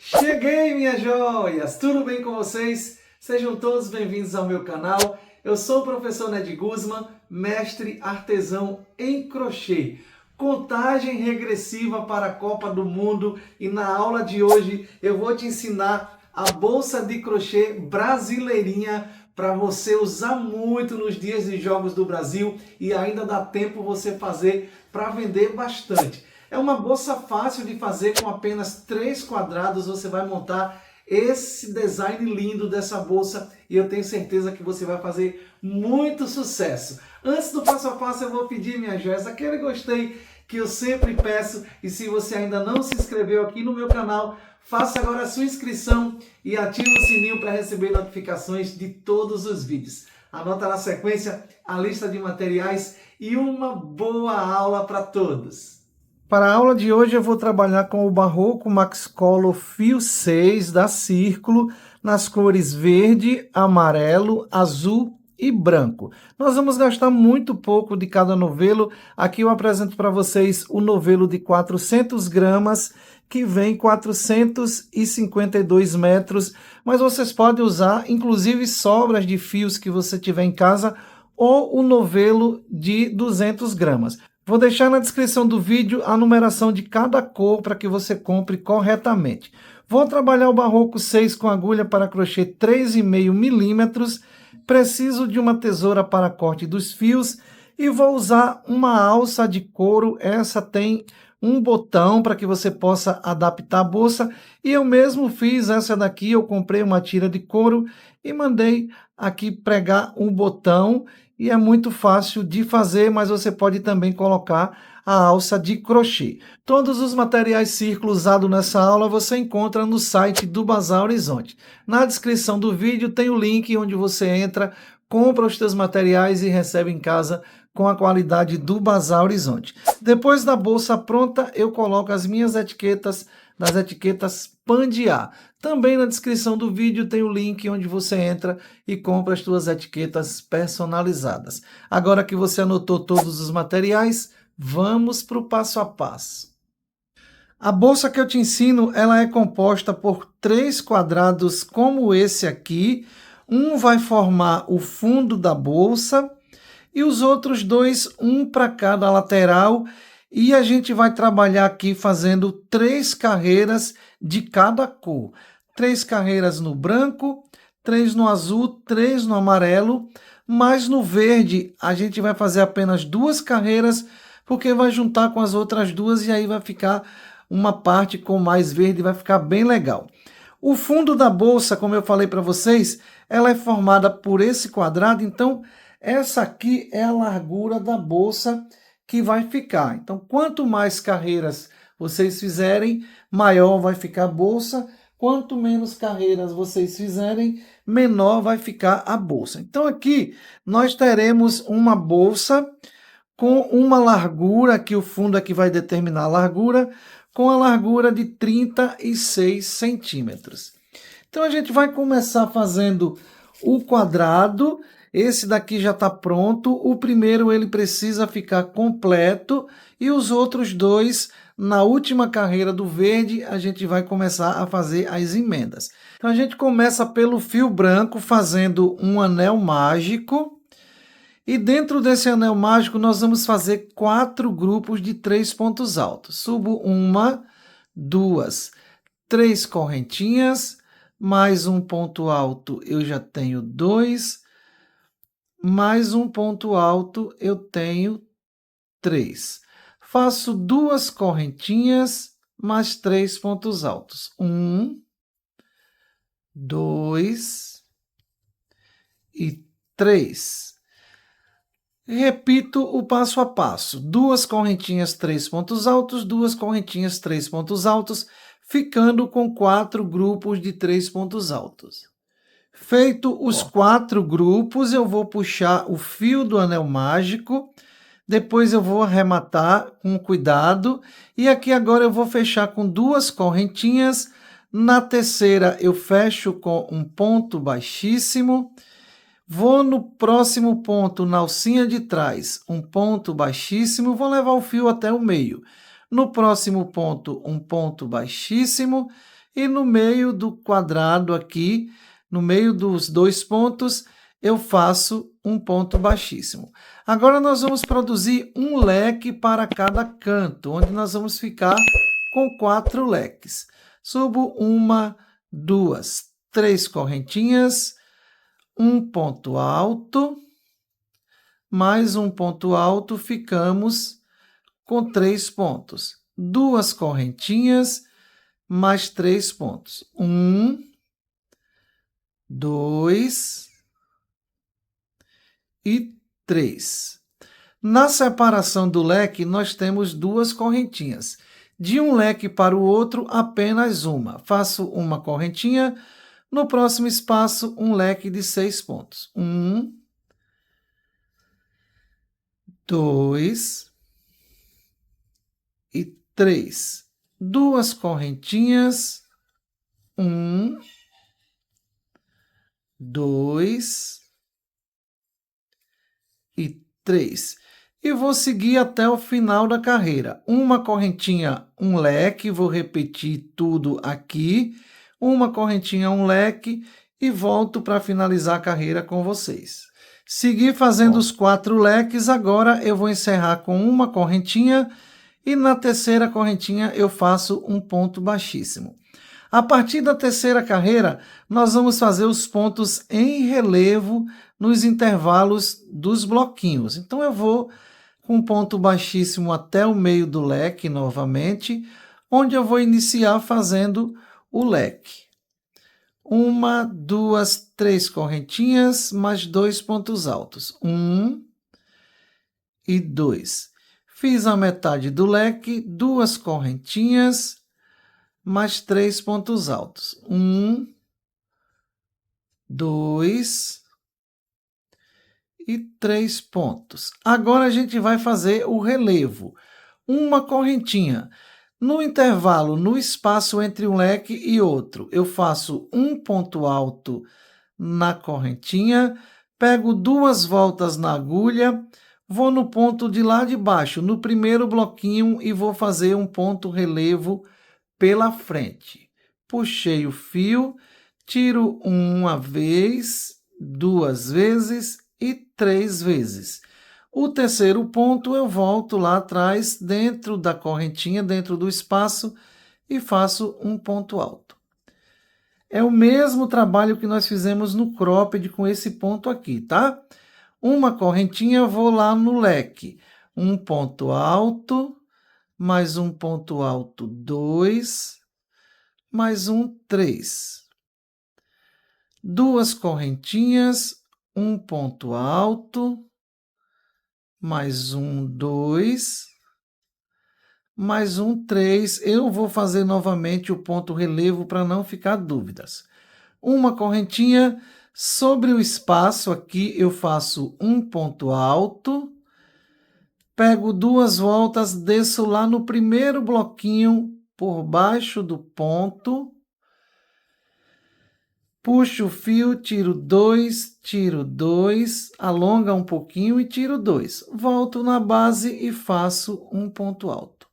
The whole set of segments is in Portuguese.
Cheguei, minhas joias! Tudo bem com vocês? Sejam todos bem-vindos ao meu canal. Eu sou o professor Ned Guzman, mestre artesão em crochê. Contagem regressiva para a Copa do Mundo e na aula de hoje eu vou te ensinar a bolsa de crochê brasileirinha para você usar muito nos dias de Jogos do Brasil e ainda dá tempo você fazer para vender bastante. É uma bolsa fácil de fazer, com apenas 3 quadrados você vai montar esse design lindo dessa bolsa e eu tenho certeza que você vai fazer muito sucesso. Antes do passo a passo eu vou pedir, minha joias, aquele gostei que eu sempre peço, e se você ainda não se inscreveu aqui no meu canal, faça agora a sua inscrição e ative o sininho para receber notificações de todos os vídeos. Anota na sequência a lista de materiais e uma boa aula para todos! Para a aula de hoje eu vou trabalhar com o Barroco Max Color Fio 6 da Círculo, nas cores verde, amarelo, azul e branco. Nós vamos gastar muito pouco de cada novelo. Aqui eu apresento para vocês o novelo de 400 gramas, que vem 452 metros, mas vocês podem usar inclusive sobras de fios que você tiver em casa ou o novelo de 200 gramas. Vou deixar na descrição do vídeo a numeração de cada cor para que você compre corretamente. Vou trabalhar o Barroco 6 com agulha para crochê 3,5 milímetros. Preciso de uma tesoura para corte dos fios e vou usar uma alça de couro. Essa tem um botão para que você possa adaptar a bolsa. E eu mesmo fiz essa daqui, eu comprei uma tira de couro e mandei aqui pregar um botão. E é muito fácil de fazer, mas você pode também colocar a alça de crochê. Todos os materiais Círculo usados nessa aula você encontra no site do Bazar Horizonte. Na descrição do vídeo tem o link onde você entra, compra os seus materiais e recebe em casa com a qualidade do Bazar Horizonte. Depois da bolsa pronta, eu coloco as minhas etiquetas, das etiquetas Pandiá. Também na descrição do vídeo tem o link onde você entra e compra as suas etiquetas personalizadas. Agora que você anotou todos os materiais, vamos para o passo a passo. A bolsa que eu te ensino, ela é composta por 3 quadrados como esse aqui. Um vai formar o fundo da bolsa e os outros 2, um para cada lateral. E a gente vai trabalhar aqui fazendo 3 carreiras de cada cor. 3 carreiras no branco, 3 no azul, 3 no amarelo. Mas no verde a gente vai fazer apenas 2 carreiras, porque vai juntar com as outras 2 e aí vai ficar uma parte com mais verde, vai ficar bem legal. O fundo da bolsa, como eu falei para vocês, ela é formada por esse quadrado. Então essa aqui é a largura da bolsa que vai ficar. Então, quanto mais carreiras vocês fizerem, maior vai ficar a bolsa. Quanto menos carreiras vocês fizerem, menor vai ficar a bolsa. Então, aqui nós teremos uma bolsa com uma largura, que o fundo aqui vai determinar a largura, com a largura de 36 centímetros. Então, a gente vai começar fazendo o quadrado. Esse daqui já está pronto. O primeiro ele precisa ficar completo e os outros 2, na última carreira do verde, a gente vai começar a fazer as emendas. Então a gente começa pelo fio branco fazendo um anel mágico. E dentro desse anel mágico nós vamos fazer 4 grupos de 3 pontos altos. Subo 1, 2, 3 correntinhas, mais um ponto alto eu já tenho 2, mais um ponto alto eu tenho 3. Faço 2 correntinhas, mais 3 pontos altos. 1, 2 e 3. Repito o passo a passo. 2 correntinhas, 3 pontos altos, 2 correntinhas, 3 pontos altos, ficando com 4 grupos de 3 pontos altos. Feito os 4 grupos, eu vou puxar o fio do anel mágico, depois eu vou arrematar com cuidado, e aqui agora eu vou fechar com 2 correntinhas, na terceira eu fecho com um ponto baixíssimo, vou no próximo ponto, na alcinha de trás, um ponto baixíssimo, vou levar o fio até o meio. No próximo ponto, um ponto baixíssimo, E no meio do quadrado aqui, no meio dos 2 pontos, eu faço um ponto baixíssimo. Agora nós vamos produzir um leque para cada canto, onde nós vamos ficar com 4 leques. Subo 1, 2, 3 correntinhas, um ponto alto, mais um ponto alto, ficamos com 3 pontos. 2 correntinhas, mais 3 pontos. 1, 2 e 3. Na separação do leque, nós temos 2 correntinhas. De um leque para o outro, apenas uma. Faço uma correntinha, no próximo espaço, um leque de 6 pontos. 1, 2 e 3. 2 correntinhas, 1, 2 e 3. E vou seguir até o final da carreira. Uma correntinha, um leque, vou repetir tudo aqui. Uma correntinha, um leque e volto para finalizar a carreira com vocês. Seguir fazendo os 4 leques, agora eu vou encerrar com uma correntinha e na terceira correntinha eu faço um ponto baixíssimo. A partir da terceira carreira, nós vamos fazer os pontos em relevo nos intervalos dos bloquinhos. Então, eu vou com um ponto baixíssimo até o meio do leque novamente, onde eu vou iniciar fazendo o leque. 1, 2, 3 correntinhas, mais 2 pontos altos. 1 e 2. Fiz a metade do leque, 2 correntinhas, mais 3 pontos altos. 1, 2 e 3 pontos. Agora a gente vai fazer o relevo. Uma correntinha. No intervalo, no espaço entre um leque e outro, eu faço um ponto alto na correntinha, pego 2 voltas na agulha, vou no ponto de lá de baixo, no primeiro bloquinho, e vou fazer um ponto relevo pela frente. Puxei o fio, tiro uma vez, 2 vezes e 3 vezes. O terceiro ponto eu volto lá atrás, dentro da correntinha, dentro do espaço, e faço um ponto alto. É o mesmo trabalho que nós fizemos no cropped com esse ponto aqui, tá? Uma correntinha, vou lá no leque. Um ponto alto, mais um ponto alto, 2, mais um, 3. 2 correntinhas, um ponto alto, mais um, 2, mais um, 3. Eu vou fazer novamente o ponto relevo para não ficar dúvidas. Uma correntinha, sobre o espaço aqui eu faço um ponto alto, pego 2 voltas, desço lá no primeiro bloquinho, por baixo do ponto, puxo o fio, tiro 2, alonga um pouquinho e tiro 2. Volto na base e faço um ponto alto.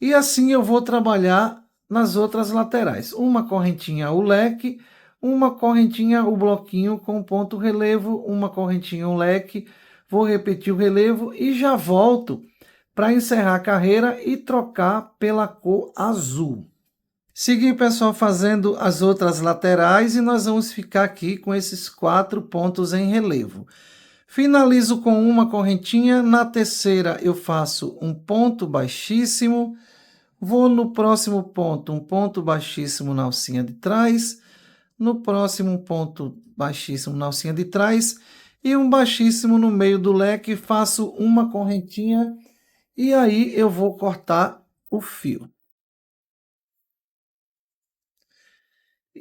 E assim eu vou trabalhar nas outras laterais. Uma correntinha o leque, uma correntinha o bloquinho com ponto relevo, uma correntinha o leque, vou repetir o relevo e já volto para encerrar a carreira e trocar pela cor azul. Segui, pessoal, fazendo as outras laterais e nós vamos ficar aqui com esses 4 pontos em relevo. Finalizo com uma correntinha, na terceira eu faço um ponto baixíssimo, vou no próximo ponto, um ponto baixíssimo na alcinha de trás, no próximo ponto baixíssimo na alcinha de trás e um baixíssimo no meio do leque, faço uma correntinha e aí eu vou cortar o fio.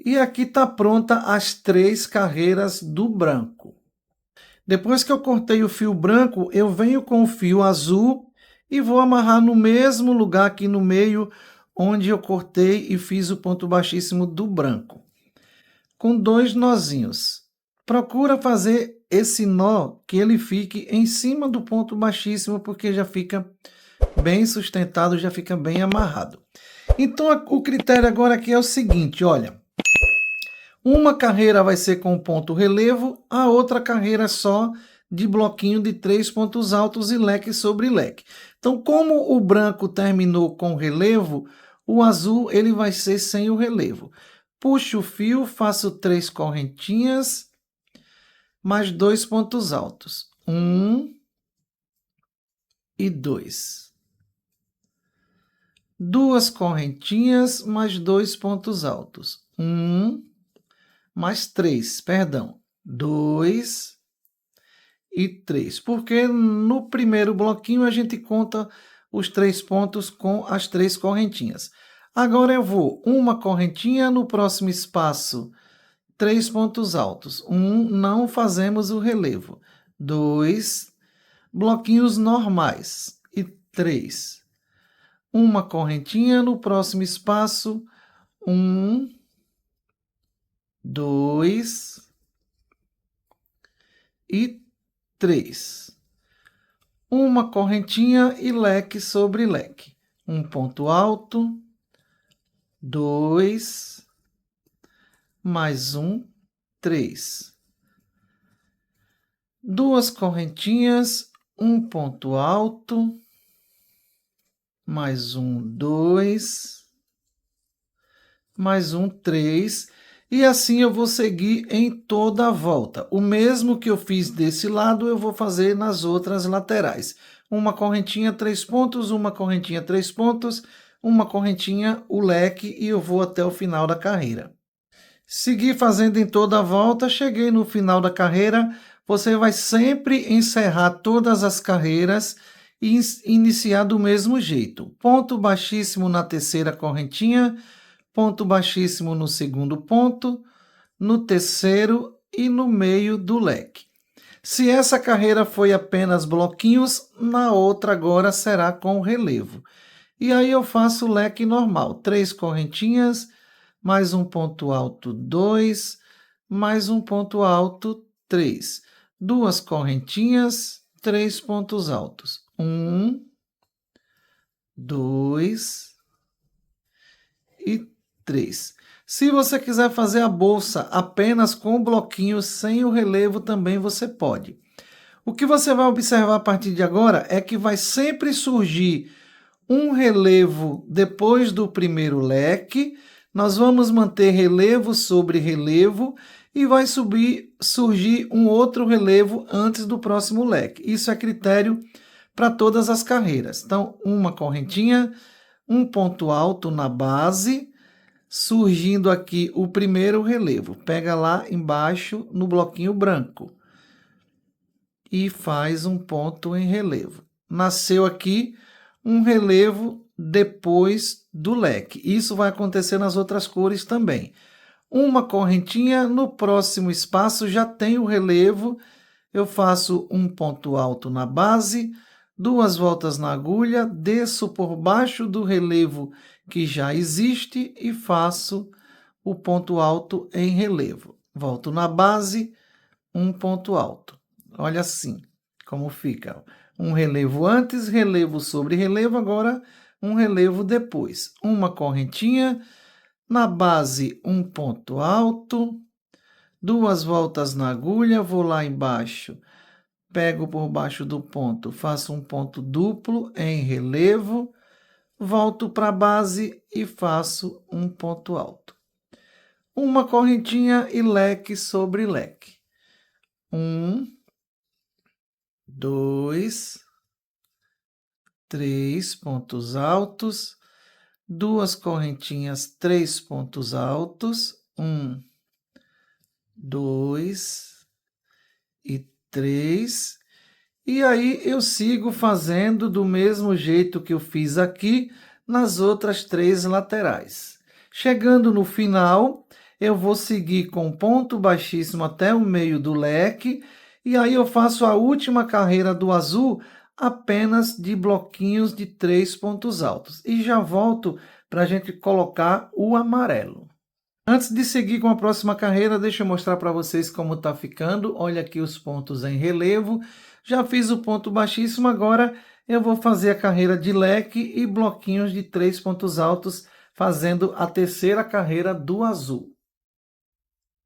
E aqui está pronta as 3 carreiras do branco. Depois que eu cortei o fio branco, eu venho com o fio azul e vou amarrar no mesmo lugar aqui no meio, onde eu cortei e fiz o ponto baixíssimo do branco. Com 2 nozinhos. Procura fazer esse nó que ele fique em cima do ponto baixíssimo, porque já fica bem sustentado, já fica bem amarrado. Então o critério agora aqui é o seguinte, olha. Uma carreira vai ser com ponto relevo, a outra carreira é só de bloquinho de 3 pontos altos e leque sobre leque. Então, como o branco terminou com relevo, o azul ele vai ser sem o relevo. Puxo o fio, faço 3 correntinhas, mais 2 pontos altos. 1 e 2. 2 correntinhas, mais 2 pontos altos. 1 mais 3, perdão, 2 e 3. Porque no primeiro bloquinho a gente conta os 3 pontos com as 3 correntinhas. Agora eu vou uma correntinha, no próximo espaço 3 pontos altos. 1, não fazemos o relevo. 2, bloquinhos normais. E 3. Uma correntinha, no próximo espaço 1, 2 e 3. Uma correntinha e leque sobre leque. Um ponto alto, 2, mais 1, 3. 2 correntinhas, um ponto alto, mais 1, 2, mais 1, 3. E assim eu vou seguir em toda a volta. O mesmo que eu fiz desse lado, eu vou fazer nas outras laterais. Uma correntinha, 3 pontos, uma correntinha, 3 pontos, uma correntinha, o leque, e eu vou até o final da carreira. Segui fazendo em toda a volta, cheguei no final da carreira. Você vai sempre encerrar todas as carreiras e iniciar do mesmo jeito. Ponto baixíssimo na terceira correntinha, ponto baixíssimo no segundo ponto, no terceiro e no meio do leque. Se essa carreira foi apenas bloquinhos, na outra agora será com relevo. E aí eu faço o leque normal, 3 correntinhas, mais um ponto alto, 2, mais um ponto alto, 3. 2 correntinhas, 3 pontos altos. 1, 2 e 3. Se você quiser fazer a bolsa apenas com bloquinhos sem o relevo, também você pode. O que você vai observar a partir de agora é que vai sempre surgir um relevo depois do primeiro leque. Nós vamos manter relevo sobre relevo e vai surgir um outro relevo antes do próximo leque. Isso é critério para todas as carreiras. Então, uma correntinha, um ponto alto na base, surgindo aqui o primeiro relevo. Pega lá embaixo no bloquinho branco e faz um ponto em relevo. Nasceu aqui um relevo depois do leque. Isso vai acontecer nas outras cores também. Uma correntinha, no próximo espaço já tem o relevo. Eu faço um ponto alto na base, 2 voltas na agulha, desço por baixo do relevo que já existe e faço o ponto alto em relevo. Volto na base, um ponto alto. Olha assim como fica. Um relevo antes, relevo sobre relevo, agora um relevo depois. Uma correntinha, na base um ponto alto, 2 voltas na agulha, vou lá embaixo, pego por baixo do ponto, faço um ponto duplo em relevo, volto para a base e faço um ponto alto. Uma correntinha e leque sobre leque. 1, 2, 3 pontos altos, 2 correntinhas, 3 pontos altos, 1, 2 e 3. E aí eu sigo fazendo do mesmo jeito que eu fiz aqui nas outras 3 laterais. Chegando no final, eu vou seguir com ponto baixíssimo até o meio do leque, e aí eu faço a última carreira do azul apenas de bloquinhos de 3 pontos altos. E já volto para a gente colocar o amarelo. Antes de seguir com a próxima carreira, deixa eu mostrar para vocês como está ficando. Olha aqui os pontos em relevo. Já fiz o ponto baixíssimo, agora eu vou fazer a carreira de leque e bloquinhos de 3 pontos altos fazendo a terceira carreira do azul.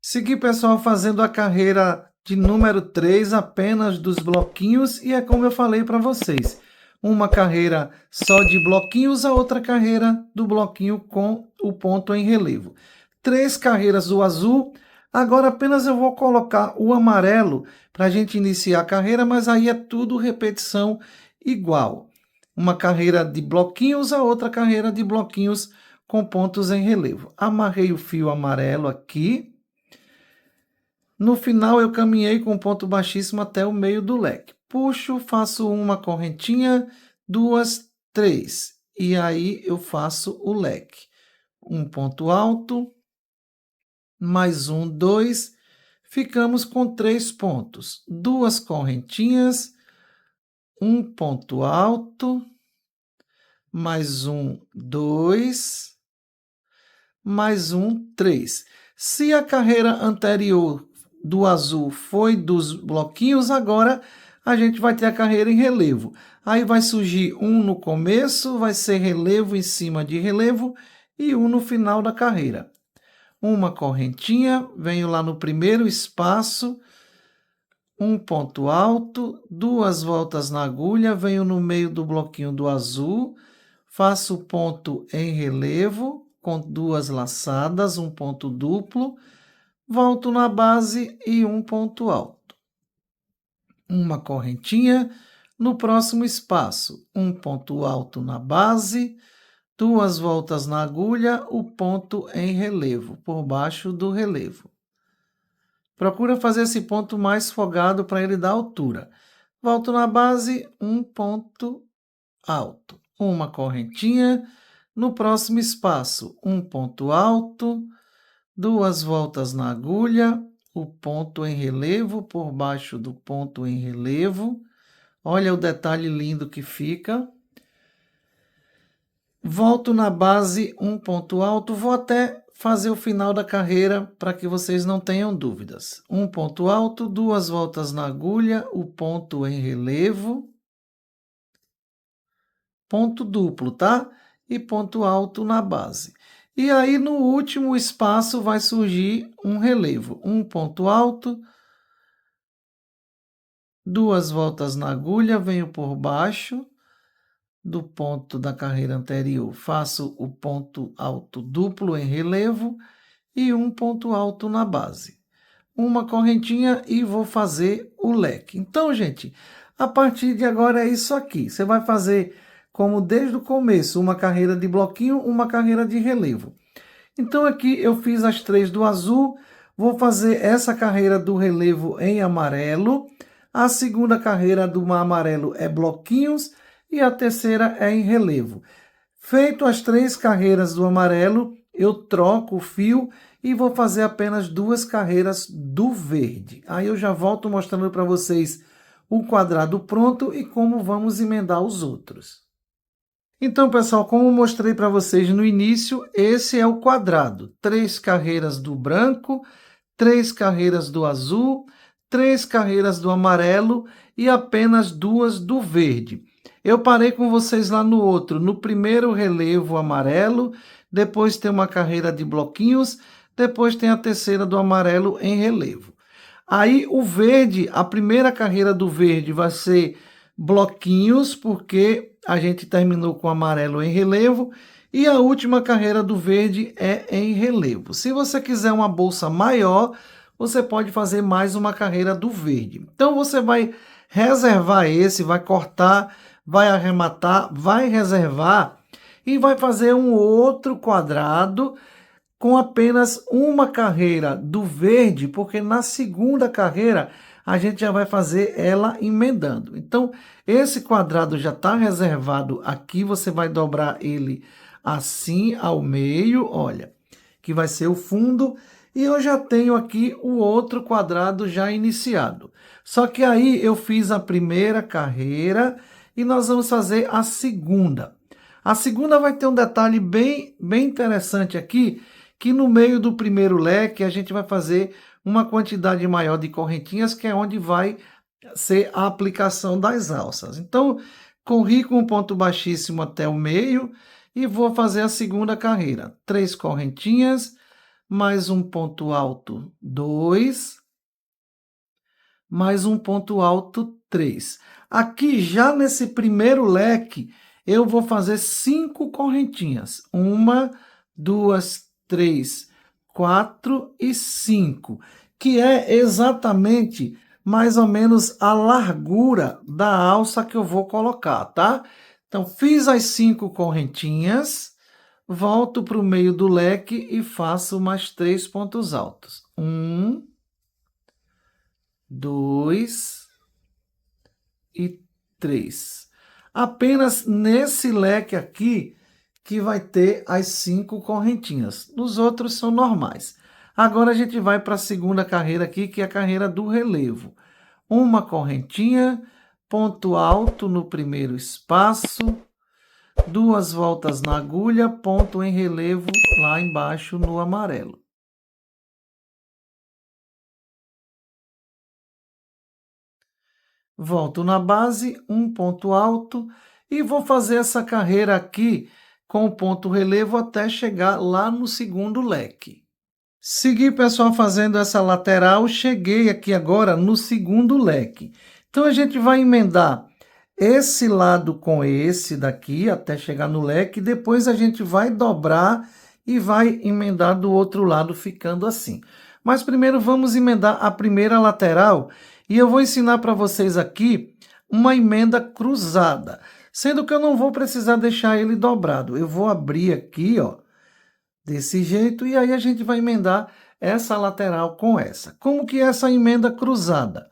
Segui, pessoal, fazendo a carreira de número 3 apenas dos bloquinhos, e é como eu falei para vocês. Uma carreira só de bloquinhos, a outra carreira do bloquinho com o ponto em relevo. 3 carreiras do azul. Agora apenas eu vou colocar o amarelo para a gente iniciar a carreira, mas aí é tudo repetição igual. Uma carreira de bloquinhos, a outra carreira de bloquinhos com pontos em relevo. Amarrei o fio amarelo aqui. No final eu caminhei com ponto baixíssimo até o meio do leque. Puxo, faço uma correntinha, 2, 3. E aí eu faço o leque. Um ponto alto, mais 1, 2. Ficamos com 3 pontos. 2 correntinhas, um ponto alto, mais 1, 2, mais 1, 3. Se a carreira anterior do azul foi dos bloquinhos, agora a gente vai ter a carreira em relevo. Aí vai surgir um no começo, vai ser relevo em cima de relevo e um no final da carreira. Uma correntinha, venho lá no primeiro espaço, um ponto alto, 2 voltas na agulha, venho no meio do bloquinho do azul, faço ponto em relevo com 2 laçadas, um ponto duplo, volto na base e um ponto alto. Uma correntinha, no próximo espaço, um ponto alto na base, 2 voltas na agulha, o ponto em relevo, por baixo do relevo. Procura fazer esse ponto mais folgado para ele dar altura. Volto na base, um ponto alto. Uma correntinha, no próximo espaço, um ponto alto, 2 voltas na agulha, o ponto em relevo por baixo do ponto em relevo. Olha o detalhe lindo que fica. Volto na base, um ponto alto, vou até fazer o final da carreira para que vocês não tenham dúvidas. Um ponto alto, 2 voltas na agulha, o ponto em relevo, ponto duplo, tá? E ponto alto na base. E aí, no último espaço, vai surgir um relevo. Um ponto alto, 2 voltas na agulha, venho por baixo do ponto da carreira anterior. Faço o ponto alto duplo em relevo e um ponto alto na base. Uma correntinha e vou fazer o leque. Então, gente, a partir de agora é isso aqui. Você vai fazer, como desde o começo, uma carreira de bloquinho, uma carreira de relevo. Então aqui eu fiz as 3 do azul, vou fazer essa carreira do relevo em amarelo, a segunda carreira do amarelo é bloquinhos e a terceira é em relevo. Feito as 3 carreiras do amarelo, eu troco o fio e vou fazer apenas 2 carreiras do verde. Aí eu já volto mostrando para vocês o quadrado pronto e como vamos emendar os outros. Então, pessoal, como mostrei para vocês no início, esse é o quadrado. 3 carreiras do branco, 3 carreiras do azul, 3 carreiras do amarelo e apenas 2 do verde. Eu parei com vocês lá no outro, no primeiro relevo amarelo, depois tem uma carreira de bloquinhos, depois tem a terceira do amarelo em relevo. Aí o verde, a primeira carreira do verde vai ser bloquinhos, porque a gente terminou com amarelo em relevo, e a última carreira do verde é em relevo. Se você quiser uma bolsa maior, você pode fazer mais uma carreira do verde. Então você vai reservar esse, vai cortar, vai arrematar, vai reservar e vai fazer um outro quadrado com apenas uma carreira do verde, porque na segunda carreira a gente já vai fazer ela emendando. Então, esse quadrado já está reservado aqui, você vai dobrar ele assim ao meio, olha, que vai ser o fundo, e eu já tenho aqui o outro quadrado já iniciado. Só que aí eu fiz a primeira carreira e nós vamos fazer a segunda. A segunda vai ter um detalhe bem interessante aqui, que no meio do primeiro leque a gente vai fazer uma quantidade maior de correntinhas, que é onde vai ser a aplicação das alças. Então, Corri com o ponto baixíssimo até o meio e vou fazer a segunda carreira. 3 correntinhas, mais um ponto alto, 2, mais um ponto alto, 3. Aqui, já nesse primeiro leque, eu vou fazer 5 correntinhas. 1, 2, 3, 4 e 5, que é exatamente mais ou menos a largura da alça que eu vou colocar, tá? Então, fiz as 5 correntinhas, volto para o meio do leque e faço mais 3 pontos altos. 1, 2 e 3. Apenas nesse leque aqui que vai ter as 5 correntinhas. Os outros são normais. Agora a gente vai para a segunda carreira aqui, que é a carreira do relevo. Uma correntinha, ponto alto no primeiro espaço, 2 voltas na agulha, ponto em relevo lá embaixo no amarelo. Volto na base, um ponto alto e vou fazer essa carreira aqui com o ponto relevo até chegar lá no segundo leque. Segui, pessoal, fazendo essa lateral, cheguei aqui agora no segundo leque. Então, a gente vai emendar esse lado com esse daqui até chegar no leque, depois a gente vai dobrar e vai emendar do outro lado, ficando assim. Mas primeiro vamos emendar a primeira lateral e eu vou ensinar para vocês aqui uma emenda cruzada, sendo que eu não vou precisar deixar ele dobrado. Eu vou abrir aqui, ó, desse jeito, e aí a gente vai emendar essa lateral com essa. Como que é essa emenda cruzada?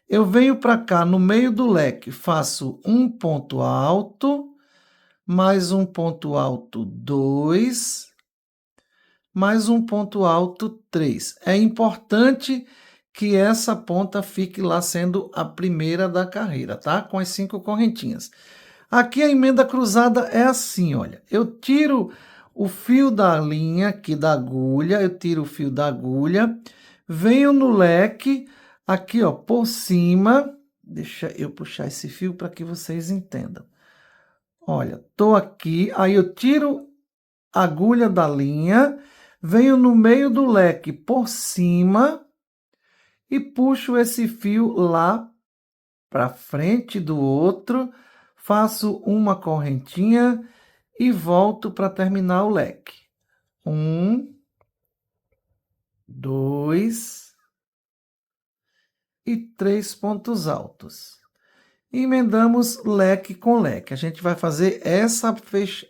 Eu venho para cá no meio do leque, faço um ponto alto, mais um ponto alto, 2, mais um ponto alto, 3. É importante que essa ponta fique lá sendo a primeira da carreira, tá? Com as 5 correntinhas. Aqui a emenda cruzada é assim, olha. Eu tiro o fio da linha aqui da agulha, eu tiro o fio da agulha, venho no leque, aqui, ó, por cima. Deixa eu puxar esse fio para que vocês entendam. Olha, tô aqui, aí eu tiro a agulha da linha, venho no meio do leque por cima e puxo esse fio lá para frente do outro, faço uma correntinha e volto para terminar o leque. 1, 2 e 3 pontos altos. Emendamos leque com leque. A gente vai fazer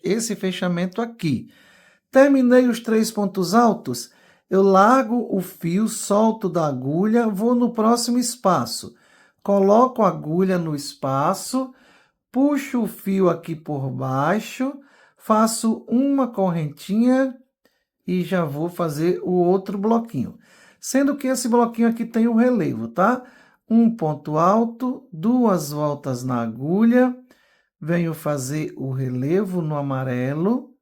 esse fechamento aqui. Terminei os 3 pontos altos, eu largo o fio, solto da agulha, vou no próximo espaço. Coloco a agulha no espaço, puxo o fio aqui por baixo, faço uma correntinha e já vou fazer o outro bloquinho. Sendo que esse bloquinho aqui tem o relevo, tá? Um ponto alto, 2 voltas na agulha, venho fazer o relevo no amarelo,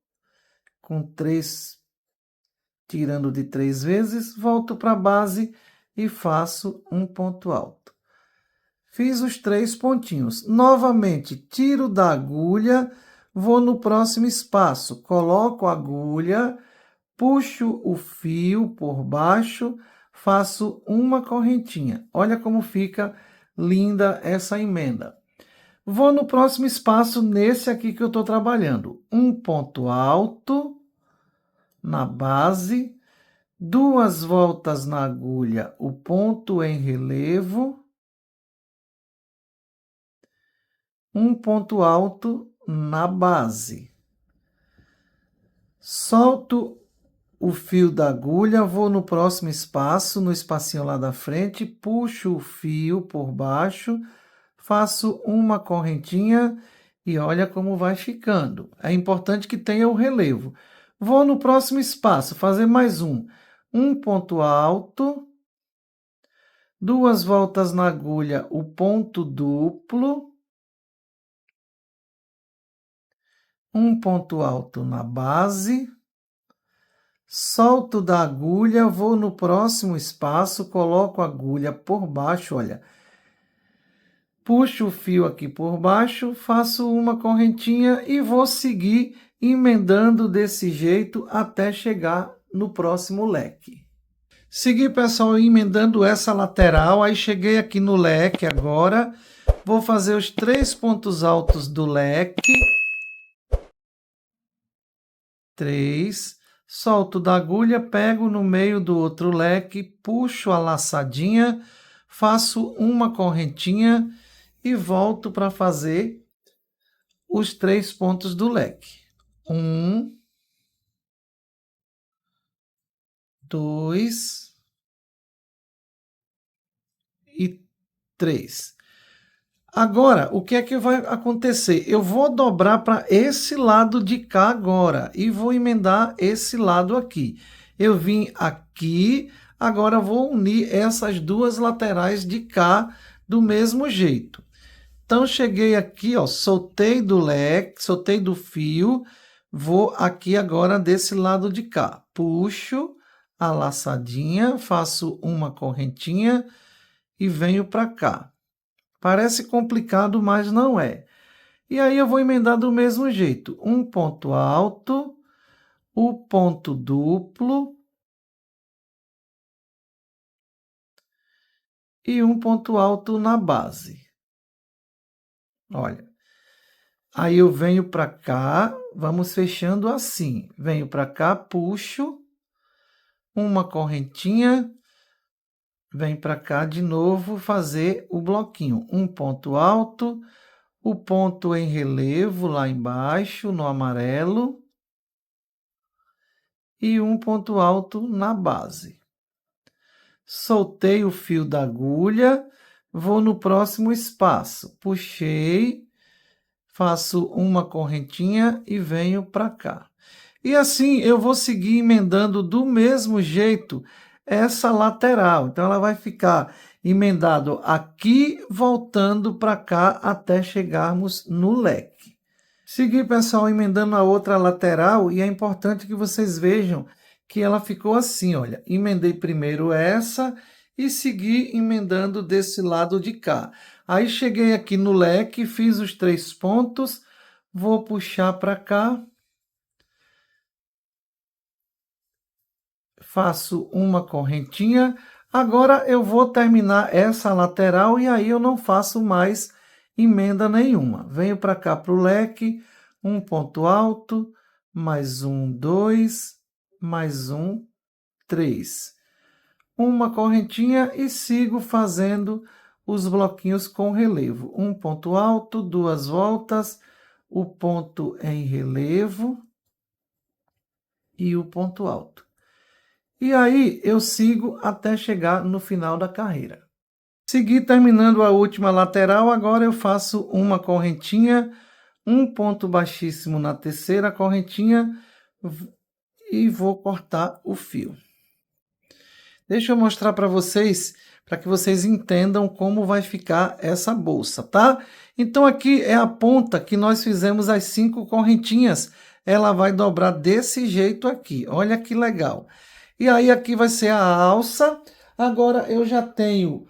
com 3, tirando de 3 vezes, volto para a base e faço um ponto alto. Fiz os 3 pontinhos. Novamente, tiro da agulha, vou no próximo espaço, coloco a agulha, puxo o fio por baixo, faço uma correntinha. Olha como fica linda essa emenda. Vou no próximo espaço, nesse aqui que eu estou trabalhando. Um ponto alto na base, 2 voltas na agulha, o ponto em relevo, um ponto alto na base. Solto o fio da agulha, vou no próximo espaço, no espacinho lá da frente, puxo o fio por baixo, faço uma correntinha e olha como vai ficando. É importante que tenha o relevo. Vou no próximo espaço, fazer mais um ponto alto, 2 voltas na agulha, o ponto duplo, um ponto alto na base, solto da agulha, vou no próximo espaço, coloco a agulha por baixo, olha. Puxo o fio aqui por baixo, faço uma correntinha e vou seguir emendando desse jeito até chegar no próximo leque. Segui, pessoal, emendando essa lateral, aí cheguei aqui no leque agora, vou fazer os 3 pontos altos do leque. 3, solto da agulha, pego no meio do outro leque, puxo a laçadinha, faço uma correntinha e volto para fazer os 3 pontos do leque. 1, 2 e 3. Agora, o que é que vai acontecer? Eu vou dobrar para esse lado de cá agora e vou emendar esse lado aqui. Eu vim aqui, agora vou unir essas duas laterais de cá do mesmo jeito. Então, cheguei aqui, ó, soltei do leque, soltei do fio, vou aqui agora desse lado de cá. Puxo a laçadinha, faço uma correntinha e venho para cá. Parece complicado, mas não é. E aí eu vou emendar do mesmo jeito. Um ponto alto, o ponto duplo e um ponto alto na base. Olha. Aí eu venho para cá, vamos fechando assim. Venho para cá, puxo uma correntinha, vem para cá de novo fazer o bloquinho. Um ponto alto, o ponto em relevo lá embaixo, no amarelo, e um ponto alto na base. Soltei o fio da agulha, vou no próximo espaço. Puxei, faço uma correntinha e venho para cá. E assim eu vou seguir emendando do mesmo jeito essa lateral. Então ela vai ficar emendado aqui, voltando para cá até chegarmos no leque. Segui, pessoal, emendando a outra lateral e é importante que vocês vejam que ela ficou assim, olha. Emendei primeiro essa e segui emendando desse lado de cá. Aí cheguei aqui no leque, fiz os 3 pontos, vou puxar para cá. Faço uma correntinha. Agora eu vou terminar essa lateral e aí eu não faço mais emenda nenhuma. Venho para cá para o leque, um ponto alto, mais um, 2, mais um, 3. Uma correntinha e sigo fazendo os bloquinhos com relevo. Um ponto alto, 2 voltas, o ponto em relevo e o ponto alto. E aí eu sigo até chegar no final da carreira. Segui terminando a última lateral, agora eu faço uma correntinha, um ponto baixíssimo na terceira correntinha e vou cortar o fio. Deixa eu mostrar para que vocês entendam como vai ficar essa bolsa, tá? Então aqui é a ponta que nós fizemos as 5 correntinhas. Ela vai dobrar desse jeito aqui, olha que legal. E aí aqui vai ser a alça. Agora eu já tenho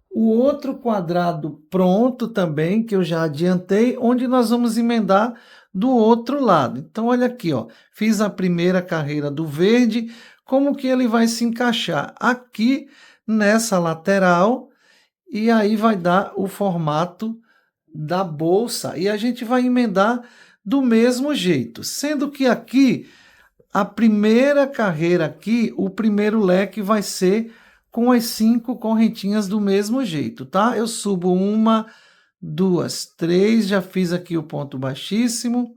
o outro quadrado pronto também, que eu já adiantei, onde nós vamos emendar do outro lado. Então olha aqui, ó, fiz a primeira carreira do verde, como que ele vai se encaixar aqui nessa lateral, e aí vai dar o formato da bolsa, e a gente vai emendar do mesmo jeito, sendo que aqui a primeira carreira aqui, o primeiro leque vai ser com as 5 correntinhas do mesmo jeito, tá? Eu subo 1, 2, 3, já fiz aqui o ponto baixíssimo.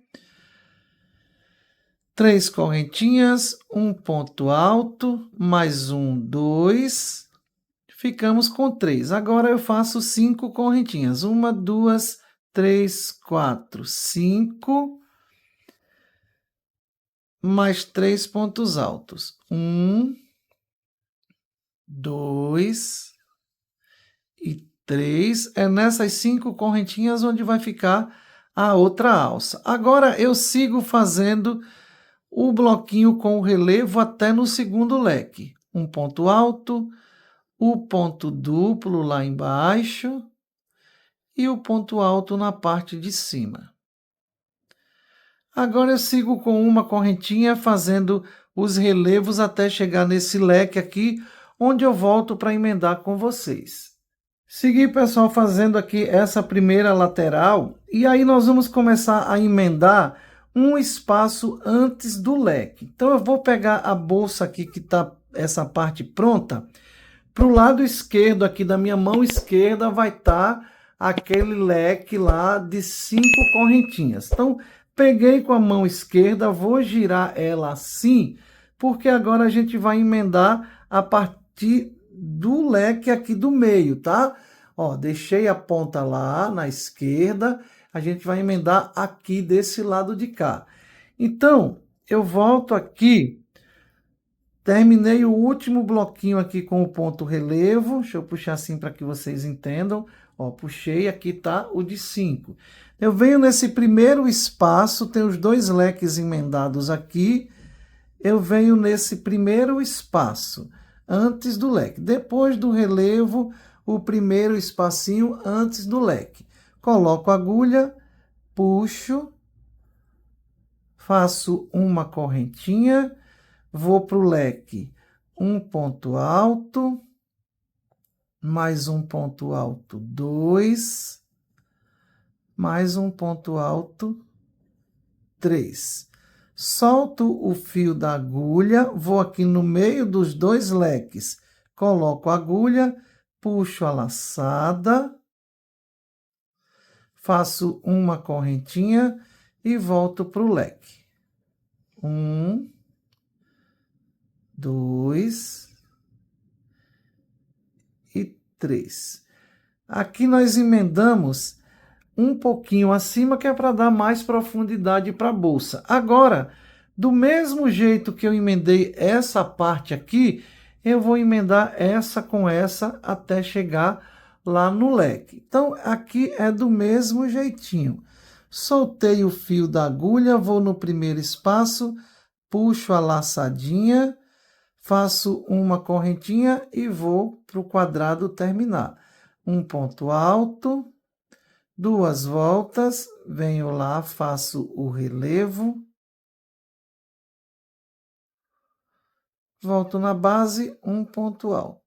3 correntinhas, um ponto alto, mais um, 2. Ficamos com 3. Agora eu faço 5 correntinhas. 1, 2, 3, 4, 5. Mais 3 pontos altos. 1, 2 e 3. É nessas 5 correntinhas onde vai ficar a outra alça. Agora eu sigo fazendo o bloquinho com o relevo até no segundo leque. Um ponto alto, o ponto duplo lá embaixo e o ponto alto na parte de cima. Agora eu sigo com uma correntinha fazendo os relevos até chegar nesse leque aqui, onde eu volto para emendar com vocês. Segui, pessoal, fazendo aqui essa primeira lateral, e aí nós vamos começar a emendar um espaço antes do leque. Então eu vou pegar a bolsa aqui que está essa parte pronta. Para o lado esquerdo aqui da minha mão esquerda vai estar aquele leque lá de 5 correntinhas. Então peguei com a mão esquerda, vou girar ela assim, porque agora a gente vai emendar a partir do leque aqui do meio, tá? Ó, deixei a ponta lá na esquerda, a gente vai emendar aqui desse lado de cá. Então, eu volto aqui, terminei o último bloquinho aqui com o ponto relevo, deixa eu puxar assim para que vocês entendam. Ó, puxei, aqui tá o de 5. Eu venho nesse primeiro espaço, tem os dois leques emendados aqui, eu venho nesse primeiro espaço, antes do leque. Depois do relevo, o primeiro espacinho antes do leque. Coloco a agulha, puxo, faço uma correntinha, vou para o leque, um ponto alto, mais um ponto alto, 2, mais um ponto alto, 3. Solto o fio da agulha, vou aqui no meio dos dois leques, coloco a agulha, puxo a laçada, faço uma correntinha e volto para o leque. 1, 2 e 3. Aqui nós emendamos um pouquinho acima, que é para dar mais profundidade para a bolsa. Agora, do mesmo jeito que eu emendei essa parte aqui, eu vou emendar essa com essa até chegar lá no leque. Então, aqui é do mesmo jeitinho. Soltei o fio da agulha, vou no primeiro espaço, puxo a laçadinha, faço uma correntinha e vou para o quadrado terminar. Um ponto alto, 2 voltas, venho lá, faço o relevo, volto na base, um ponto alto.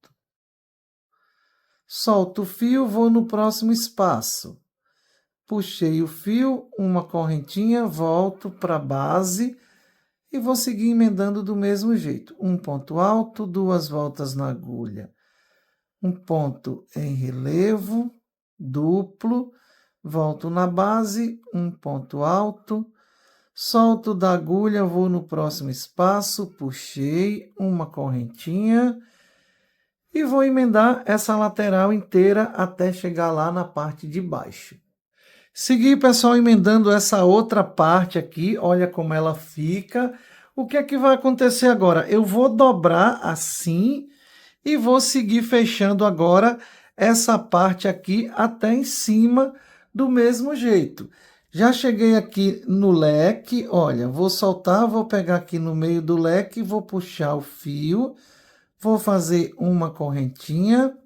Solto o fio, vou no próximo espaço. Puxei o fio, uma correntinha, volto para a base e vou seguir emendando do mesmo jeito. Um ponto alto, 2 voltas na agulha. Um ponto em relevo, duplo, volto na base, um ponto alto, solto da agulha, vou no próximo espaço, puxei uma correntinha e vou emendar essa lateral inteira até chegar lá na parte de baixo. Segui, pessoal, emendando essa outra parte aqui, olha como ela fica. O que é que vai acontecer agora? Eu vou dobrar assim e vou seguir fechando agora essa parte aqui até em cima do mesmo jeito. Já cheguei aqui no leque, olha, vou soltar, vou pegar aqui no meio do leque, vou puxar o fio, vou fazer uma correntinha,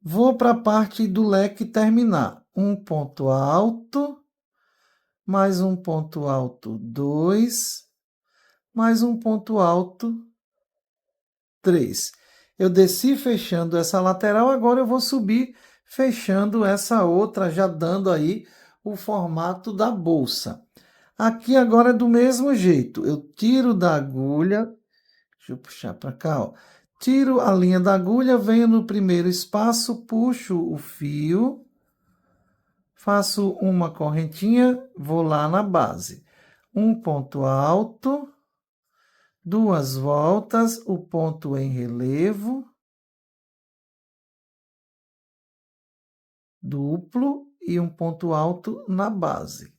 vou para a parte do leque terminar. Um ponto alto, mais um ponto alto, 2, mais um ponto alto, 3. Eu desci fechando essa lateral, agora eu vou subir fechando essa outra, já dando aí o formato da bolsa. Aqui agora é do mesmo jeito, eu tiro da agulha, deixa eu puxar para cá, ó. Tiro a linha da agulha, venho no primeiro espaço, puxo o fio, faço uma correntinha, vou lá na base. Um ponto alto, 2 voltas, o ponto em relevo, duplo e um ponto alto na base.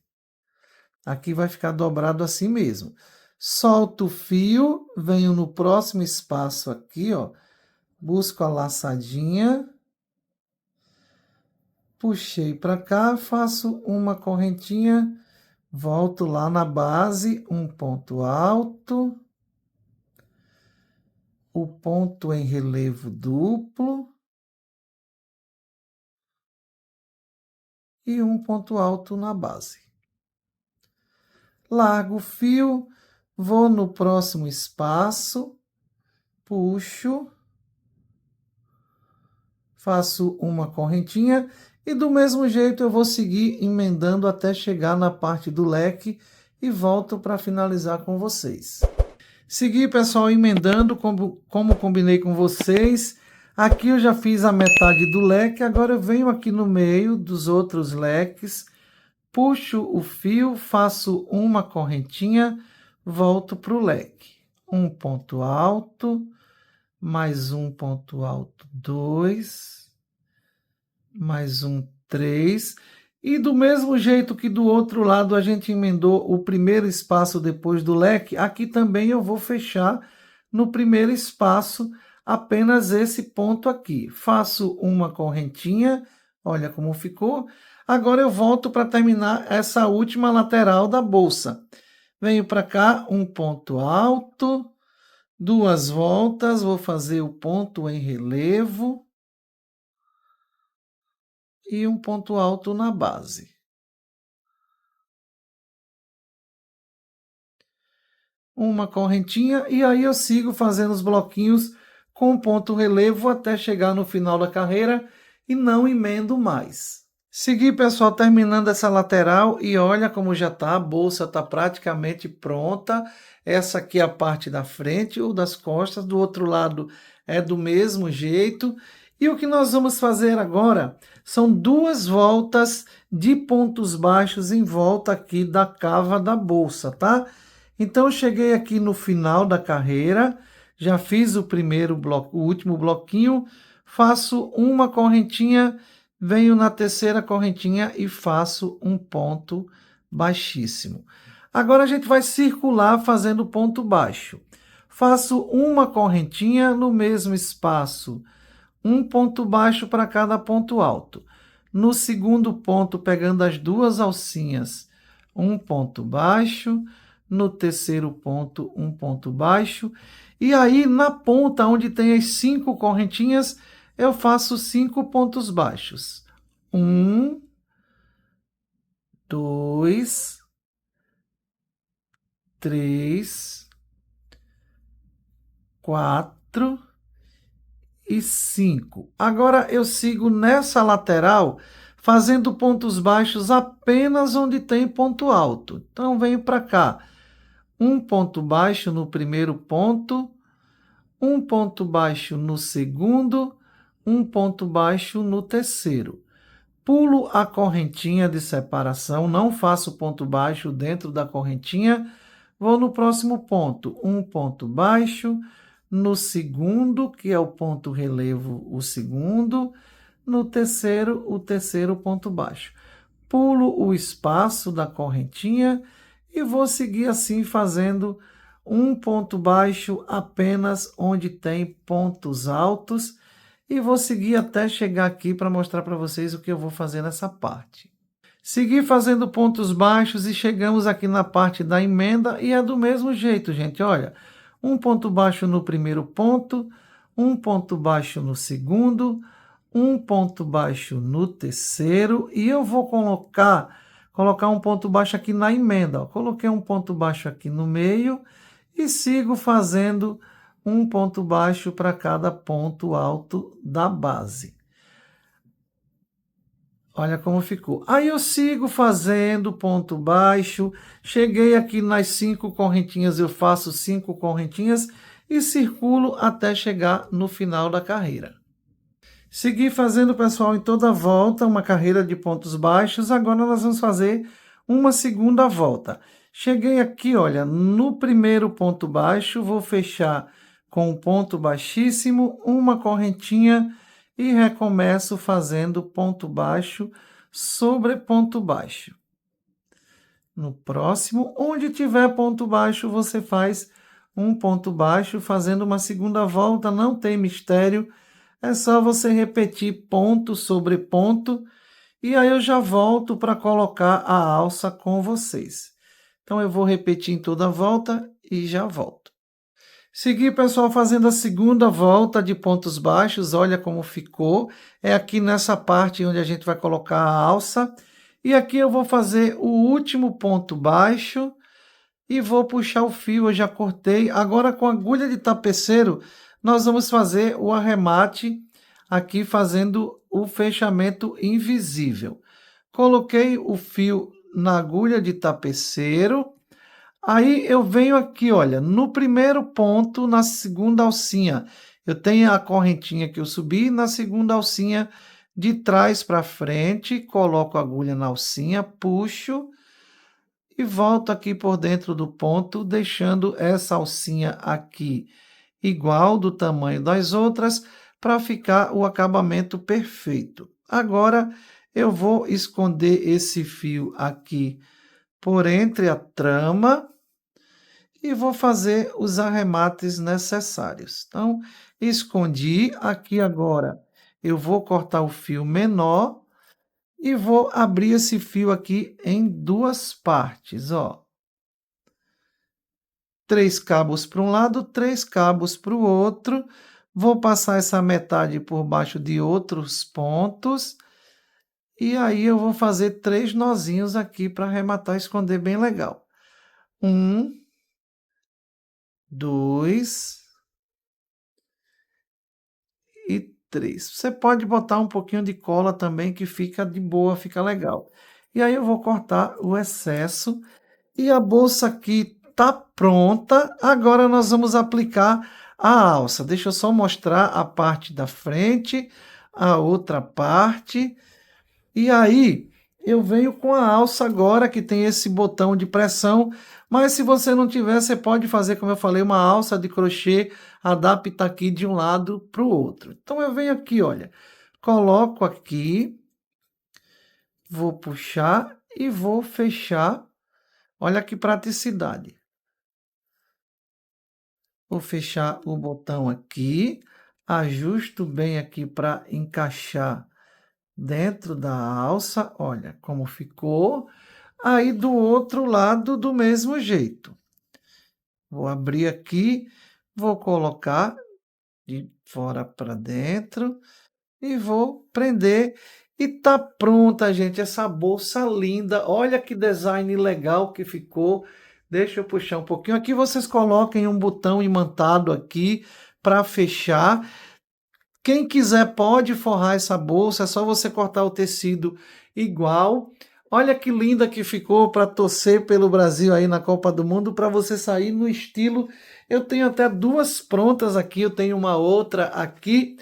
Aqui vai ficar dobrado assim mesmo. Solto o fio, venho no próximo espaço aqui, ó, busco a laçadinha, puxei para cá, faço uma correntinha, volto lá na base, um ponto alto, o ponto em relevo duplo, e um ponto alto na base. Largo o fio, vou no próximo espaço, puxo, faço uma correntinha e do mesmo jeito eu vou seguir emendando até chegar na parte do leque e volto para finalizar com vocês. Segui, pessoal, emendando como combinei com vocês. Aqui eu já fiz a metade do leque, agora eu venho aqui no meio dos outros leques, puxo o fio, faço uma correntinha, volto para o leque. Um ponto alto, mais um ponto alto, 2, mais um, 3. E do mesmo jeito que do outro lado a gente emendou o primeiro espaço depois do leque, aqui também eu vou fechar no primeiro espaço apenas esse ponto aqui. Faço uma correntinha, olha como ficou. Agora eu volto para terminar essa última lateral da bolsa. Venho para cá, um ponto alto, 2 voltas, vou fazer o ponto em relevo e um ponto alto na base. Uma correntinha e aí eu sigo fazendo os bloquinhos com ponto relevo até chegar no final da carreira e não emendo mais. Segui, pessoal, terminando essa lateral e olha como já tá, a bolsa está praticamente pronta. Essa aqui é a parte da frente ou das costas, do outro lado é do mesmo jeito. E o que nós vamos fazer agora são 2 voltas de pontos baixos em volta aqui da cava da bolsa, tá? Então eu cheguei aqui no final da carreira, já fiz o primeiro bloco, o último bloquinho, faço uma correntinha, venho na terceira correntinha e faço um ponto baixíssimo. Agora a gente vai circular fazendo ponto baixo. Faço uma correntinha no mesmo espaço, um ponto baixo para cada ponto alto. No segundo ponto, pegando as 2 alcinhas, um ponto baixo. No terceiro ponto, um ponto baixo. E aí, na ponta onde tem as 5 correntinhas, eu faço 5 pontos baixos. 1, 2, 3, 4 e 5. Agora eu sigo nessa lateral fazendo pontos baixos apenas onde tem ponto alto. Então venho para cá. Um ponto baixo no primeiro ponto, um ponto baixo no segundo, um ponto baixo no terceiro. Pulo a correntinha de separação, não faço ponto baixo dentro da correntinha, vou no próximo ponto, um ponto baixo, no segundo, que é o ponto relevo, o segundo, no terceiro, o terceiro ponto baixo. Pulo o espaço da correntinha e vou seguir assim fazendo um ponto baixo apenas onde tem pontos altos e vou seguir até chegar aqui para mostrar para vocês o que eu vou fazer nessa parte. Segui fazendo pontos baixos e chegamos aqui na parte da emenda e é do mesmo jeito, gente, olha, um ponto baixo no primeiro ponto, um ponto baixo no segundo, um ponto baixo no terceiro e eu vou colocar um ponto baixo aqui na emenda. Ó. Coloquei um ponto baixo aqui no meio e sigo fazendo um ponto baixo para cada ponto alto da base. Olha como ficou. Aí eu sigo fazendo ponto baixo, cheguei aqui nas 5 correntinhas, eu faço 5 correntinhas e circulo até chegar no final da carreira. Segui fazendo, pessoal, em toda a volta, uma carreira de pontos baixos. Agora nós vamos fazer uma segunda volta. Cheguei aqui, olha, no primeiro ponto baixo, vou fechar com um ponto baixíssimo, uma correntinha e recomeço fazendo ponto baixo sobre ponto baixo. No próximo, onde tiver ponto baixo, você faz um ponto baixo, fazendo uma segunda volta, não tem mistério. É só você repetir ponto sobre ponto e aí eu já volto para colocar a alça com vocês. Então eu vou repetir em toda a volta e já volto. Segui, pessoal, fazendo a segunda volta de pontos baixos, olha como ficou. É aqui nessa parte onde a gente vai colocar a alça. E aqui eu vou fazer o último ponto baixo e vou puxar o fio, eu já cortei. Agora com a agulha de tapeceiro, nós vamos fazer o arremate aqui fazendo o fechamento invisível. Coloquei o fio na agulha de tapeceiro. Aí eu venho aqui, olha, no primeiro ponto, na segunda alcinha. Eu tenho a correntinha que eu subi, na segunda alcinha de trás para frente, coloco a agulha na alcinha, puxo e volto aqui por dentro do ponto, deixando essa alcinha aqui igual do tamanho das outras, para ficar o acabamento perfeito. Agora eu vou esconder esse fio aqui por entre a trama e vou fazer os arremates necessários. Então, escondi aqui agora. Eu vou cortar o fio menor e vou abrir esse fio aqui em duas partes, ó. 3 cabos para um lado, 3 cabos para o outro. Vou passar essa metade por baixo de outros pontos. E aí eu vou fazer 3 nozinhos aqui para arrematar e esconder bem legal. 1, 2 e 3. Você pode botar um pouquinho de cola também, que fica de boa, fica legal. E aí eu vou cortar o excesso. E a bolsa aqui tá pronta. Agora nós vamos aplicar a alça. Deixa eu só mostrar a parte da frente, a outra parte. E aí eu venho com a alça agora, que tem esse botão de pressão. Mas se você não tiver, você pode fazer, como eu falei, uma alça de crochê, adapta aqui de um lado para o outro. Então eu venho aqui, olha, coloco aqui, vou puxar e vou fechar. Olha que praticidade. Vou fechar o botão aqui, ajusto bem aqui para encaixar dentro da alça. Olha como ficou. Aí do outro lado do mesmo jeito. Vou abrir aqui, vou colocar de fora para dentro e vou prender. E tá pronta, gente, essa bolsa linda. Olha que design legal que ficou. Deixa eu puxar um pouquinho. Aqui vocês coloquem um botão imantado aqui para fechar. Quem quiser pode forrar essa bolsa, é só você cortar o tecido igual. Olha que linda que ficou para torcer pelo Brasil aí na Copa do Mundo, para você sair no estilo. Eu tenho até duas prontas aqui, eu tenho uma outra aqui.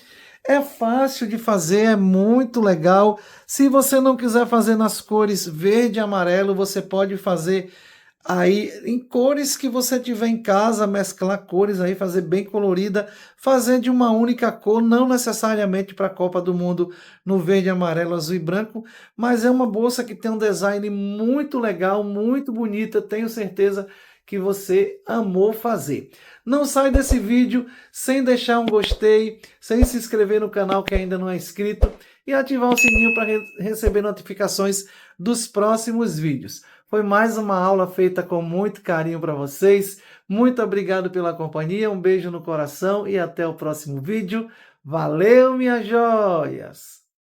É fácil de fazer, é muito legal. Se você não quiser fazer nas cores verde e amarelo, você pode fazer aí em cores que você tiver em casa, mesclar cores aí, fazer bem colorida, fazer de uma única cor, não necessariamente para a Copa do Mundo no verde, amarelo, azul e branco, mas é uma bolsa que tem um design muito legal, muito bonita, tenho certeza que você amou fazer. Não sai desse vídeo sem deixar um gostei, sem se inscrever no canal que ainda não é inscrito e ativar o sininho para receber notificações dos próximos vídeos. Foi mais uma aula feita com muito carinho para vocês. Muito obrigado pela companhia, um beijo no coração e até o próximo vídeo. Valeu, minhas joias!